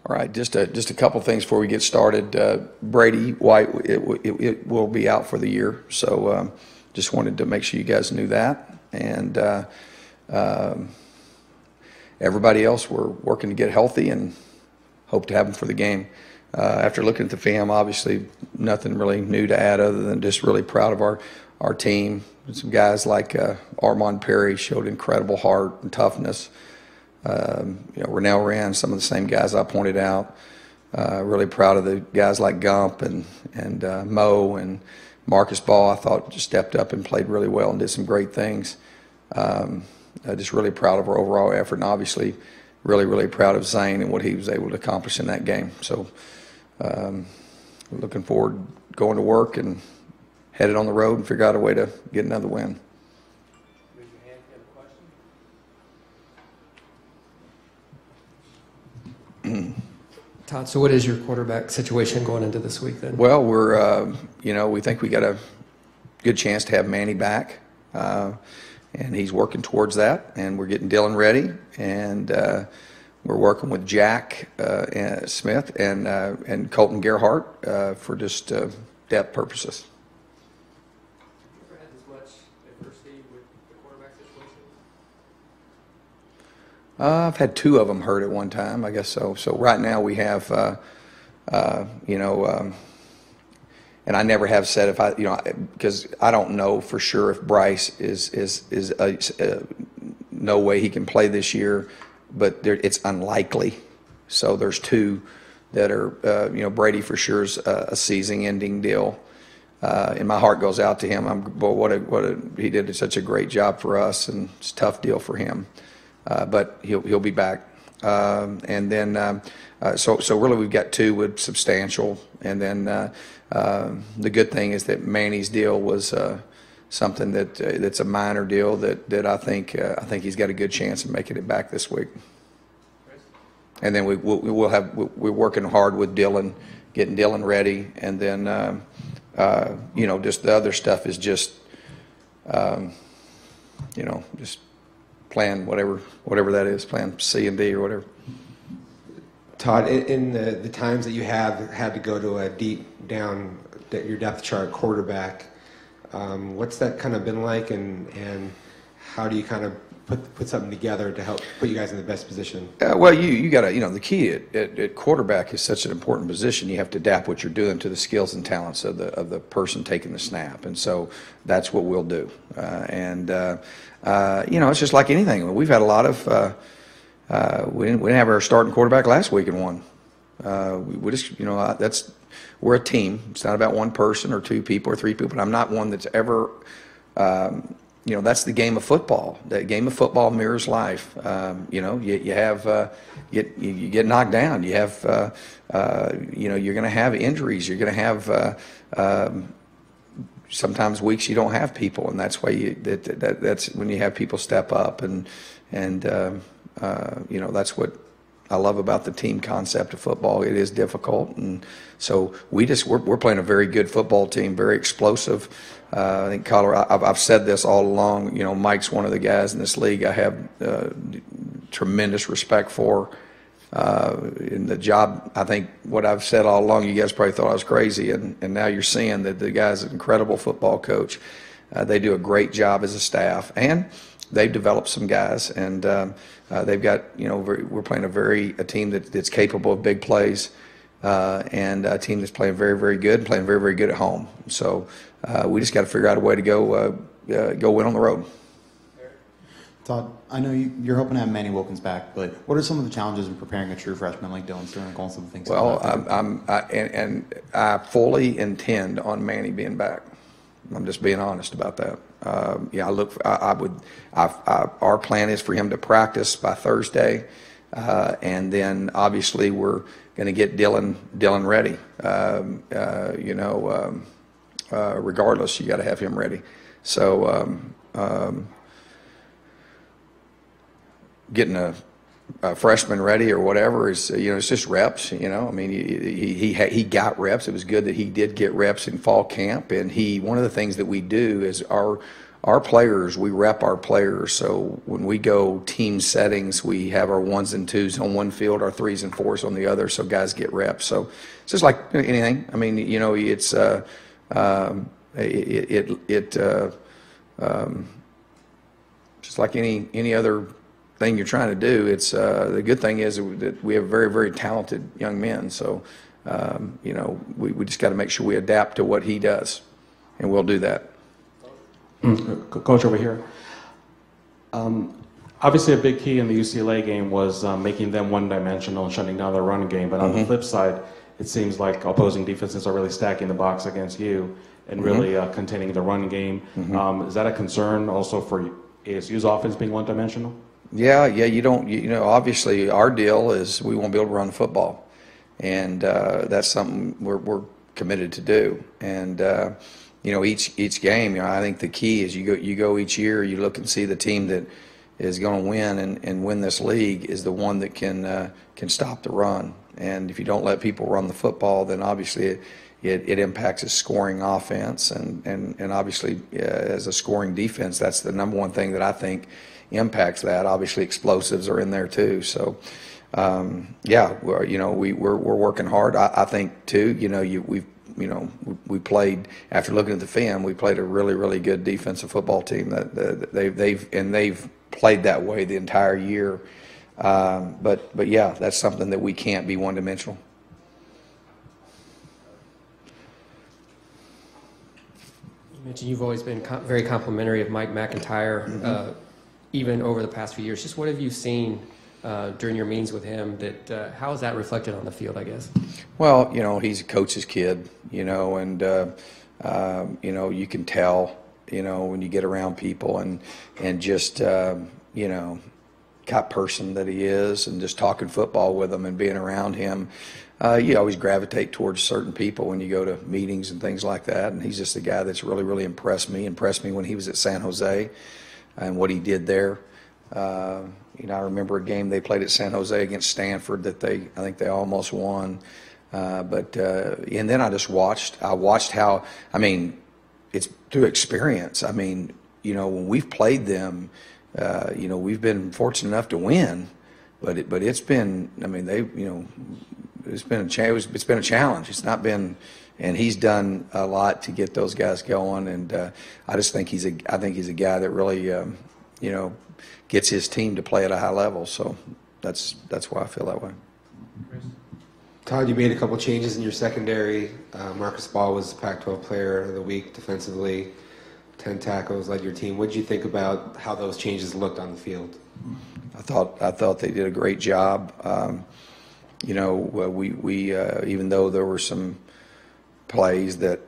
All right, just a couple things before we get started. Brady White it will be out for the year, so just wanted to make sure you guys knew that. And everybody else, we're working to get healthy and hope to have them for the game. After looking at the film, obviously nothing really new to add other than just really proud of our team. Some guys like Armand Perry showed incredible heart and toughness. Rennell ran some of the same guys I pointed out. Really proud of the guys like Gump and Mo and Marcus Ball. I thought just stepped up and played really well and did some great things. Just really proud of our overall effort, and obviously really proud of Zane and what he was able to accomplish in that game. So looking forward to going to work and headed on the road and figure out a way to get another win. Raise your hand if you have a question. Todd, so what is your quarterback situation going into this week then? Well, we're we think we got a good chance to have Manny back, and he's working towards that. And we're getting Dylan ready, and we're working with Jack Smith and Colton Gerhart for just depth purposes. I've had two of them hurt at one time, I guess so. So right now we have, and I never have said because I don't know for sure if Bryce is no way he can play this year, but it's unlikely. So there's two that are, Brady for sure is a season-ending deal. And my heart goes out to him. He did such a great job for us, and it's a tough deal for him. But he'll be back, and then so really we've got two with substantial, and then the good thing is that Manny's deal was something that's a minor deal that I think he's got a good chance of making it back this week. And then we're working hard with Dylan, getting Dylan ready, and then just the other stuff is just just plan whatever that is, plan C and D or whatever. Todd, in the times that you have had to go to a deep down your depth chart quarterback, what's that kind of been like, and how do you kind of put something together to help put you guys in the best position? Well, you got to, the key at quarterback is such an important position. You have to adapt what you're doing to the skills and talents of the person taking the snap, and so that's what we'll do. It's just like anything. We've had a lot of. We didn't have our starting quarterback last week and won. We just, we're a team. It's not about one person or two people or three people. And I'm not one that's ever. That's the game of football. That game of football mirrors life. You have you get knocked down. You have you're going to have injuries. You're going to have sometimes weeks you don't have people, and that's why that's when you have people step up, and that's what I love about the team concept of football. It is difficult, and so we're playing a very good football team, very explosive. I think Colorado. I've said this all along. Mike's one of the guys in this league I have tremendous respect for. In the job, I think what I've said all along, you guys probably thought I was crazy, and now you're seeing that the guy's an incredible football coach. They do a great job as a staff, and they've developed some guys, and they've got we're playing a team that's capable of big plays, and a team that's playing very good and playing very good at home. So we just got to figure out a way to go win on the road. Todd, I know you're hoping to have Manny Wilkins back, but what are some of the challenges in preparing a true freshman like Dylan Sterling and some of the things? Well, I fully intend on Manny being back. I'm just being honest about that. Our plan is for him to practice by Thursday, and then obviously we're going to get Dylan ready. Regardless, you got to have him ready. So. Getting a freshman ready or whatever is it's just reps. I mean he got reps. It was good that he did get reps in fall camp, and one of the things that we do is our our players, we rep our players. So when we go team settings, we have our 1s and 2s on one field, our 3s and 4s on the other, so guys get reps. So it's just like anything. I mean, you know, it's just like any other thing you're trying to do. It's the good thing is that we have very, very talented young men. So you know, we just got to make sure we adapt to what he does, and we'll do that. Coach over here. Obviously, a big key in the UCLA game was making them one-dimensional and shutting down their run game. But on the flip side, it seems like opposing defenses are really stacking the box against you and really containing the run game. Is that a concern also for ASU's offense being one-dimensional? Yeah. You don't. You know, obviously, our deal is we won't be able to run the football, and that's something we're committed to do. And you know, each game, you know, I think the key is you go each year, you look and see the team that is going to win and win this league is the one that can stop the run. And if you don't let people run the football, then obviously it impacts a scoring offense. And obviously as a scoring defense, that's the number one thing that I think impacts that. Obviously explosives are in there too. So yeah, you know, we're working hard. I think too, you know, we played, after looking at the film, we played a really, really good defensive football team. That they've played that way the entire year. But yeah, that's something that we can't be one-dimensional. You mentioned you've always been very complimentary of Mike McIntyre, even over the past few years. Just what have you seen during your meetings with him that how is that reflected on the field, I guess? Well, you know, he's a coach's kid, you know, and you know, you can tell, you know, when you get around people and just you know, kind of person that he is, and just talking football with him and being around him, you always gravitate towards certain people when you go to meetings and things like that. And he's just a guy that's really, really impressed me when he was at San Jose and what he did there. You know, I remember a game they played at San Jose against Stanford that I think they almost won. But and then I watched how, I mean, it's through experience. I mean, you know, when we've played them, you know, we've been fortunate enough to win, but it's been, I mean, you know, it's been a challenge. It's not been, and he's done a lot to get those guys going. And I just think he's a guy that really, you know, gets his team to play at a high level. So that's why I feel that way. Todd, you made a couple changes in your secondary. Marcus Ball was Pac-12 Player of the Week defensively. 10 tackles, led your team. What did you think about how those changes looked on the field? I thought they did a great job. You know, we even though there were some plays that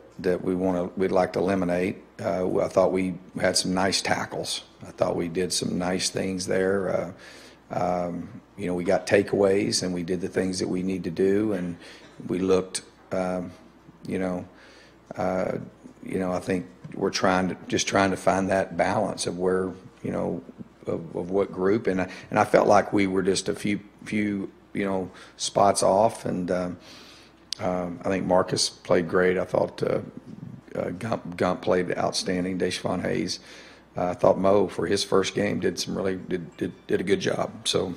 we'd like to eliminate, I thought we had some nice tackles. I thought we did some nice things there. You know, we got takeaways and we did the things that we need to do, and we looked. You know, I think we're trying to find that balance of where, you know, of what group, and I felt like we were just a few you know, spots off, and I think Marcus played great. I thought Gump played outstanding. Deshaun Hayes. I thought Mo, for his first game, did a good job. So,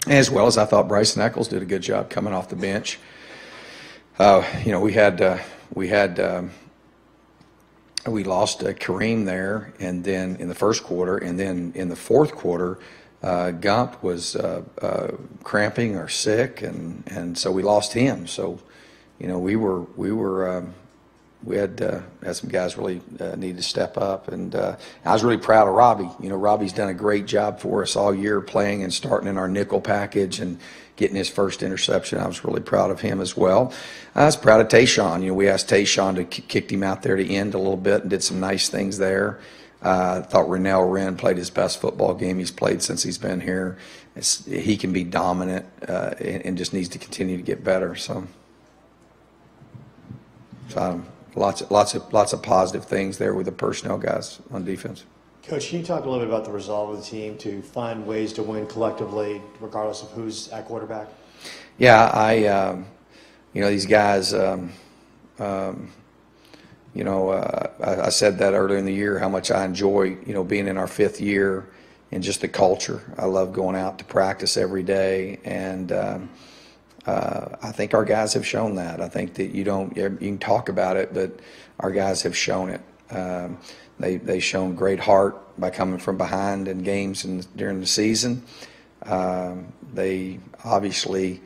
as well as I thought Bryson Eccles did a good job coming off the bench. You know, we lost Kareem there, and then in the first quarter, and then in the fourth quarter, Gump was cramping or sick, and so we lost him. So, you know, we had some guys really need to step up, and I was really proud of Robbie. You know, Robbie's done a great job for us all year, playing and starting in our nickel package and getting his first interception. I was really proud of him as well. I was proud of Tayshawn. You know, we asked Tayshawn to kicked him out there to end a little bit and did some nice things there. I thought Rennell Wren played his best football game he's played since he's been here. He can be dominant and just needs to continue to get better. So lots of positive things there with the personnel guys on defense. Coach, can you talk a little bit about the resolve of the team to find ways to win collectively, regardless of who's at quarterback? Yeah, you know, these guys, you I said that earlier in the year, how much I enjoy, being in our 5th year and just the culture. I love going out to practice every day, and I think our guys have shown that. I think that you can talk about it, but our guys have shown it. They've shown great heart by coming from behind in games during the season. They obviously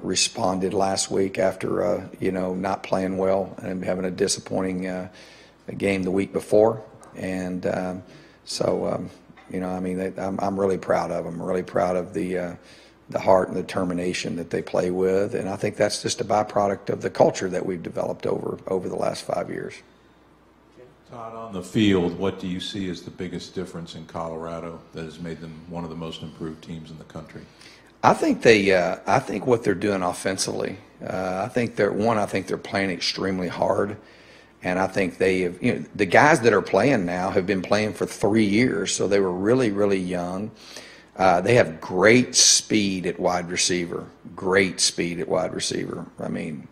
responded last week after not playing well and having a disappointing game the week before, and I'm really proud of them. Really proud of the heart and the determination that they play with, and I think that's just a byproduct of the culture that we've developed over the last 5 years. Todd, on the field, what do you see as the biggest difference in Colorado that has made them one of the most improved teams in the country? I think I think what they're doing offensively. I think they're playing extremely hard, and I think they have. The guys that are playing now have been playing for 3 years, so they were really, really young. They have great speed at wide receiver. Great speed at wide receiver. I mean,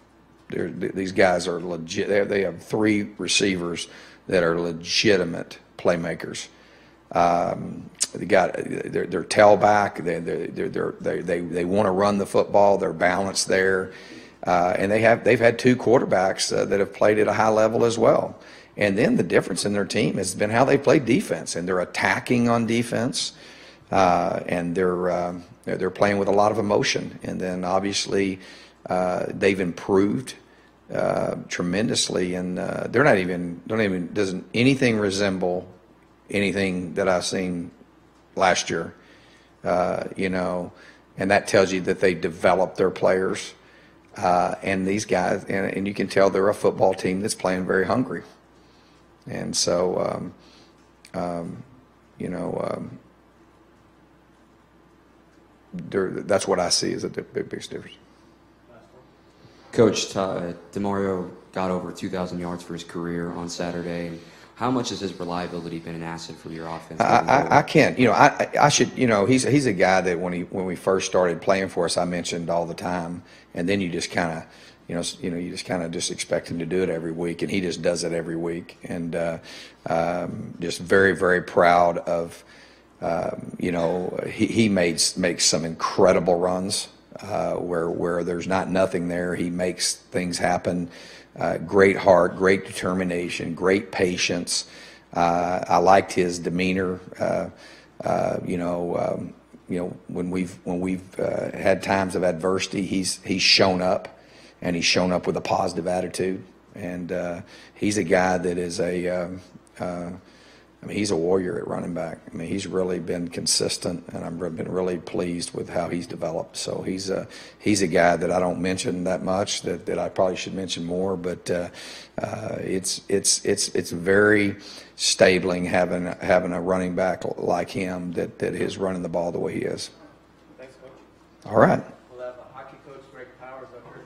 these guys are legit. They have 3 receivers that are legitimate playmakers. They're tailback. They want to run the football. They're balanced there, and they've had 2 quarterbacks that have played at a high level as well. And then the difference in their team has been how they play defense, and they're attacking on defense, and they're playing with a lot of emotion. And then obviously they've improved tremendously, and doesn't anything resemble anything that I've seen last year, and that tells you that they develop their players, and these guys, and you can tell they're a football team that's playing very hungry, and so that's what I see as a biggest difference. Coach, DeMario got over 2,000 yards for his career on Saturday. How much has his reliability been an asset for your offense? I can't. I should. He's a guy that when we first started playing for us, I mentioned all the time, and then you just kind of, you just kind of just expect him to do it every week, and he just does it every week, and just very, very proud of. He makes some incredible runs where there's nothing there. He makes things happen. Great heart, great determination, great patience. I liked his demeanor. When we've had times of adversity, he's shown up, and he's shown up with a positive attitude. And he's a guy that is he's a warrior at running back. I mean, he's really been consistent, and I've been really pleased with how he's developed. So he's a guy that I don't mention that much, that I probably should mention more. But it's very stabling having a running back like him that is running the ball the way he is. Thanks, Coach. All right. We'll have a hockey coach, Greg Powers, up here.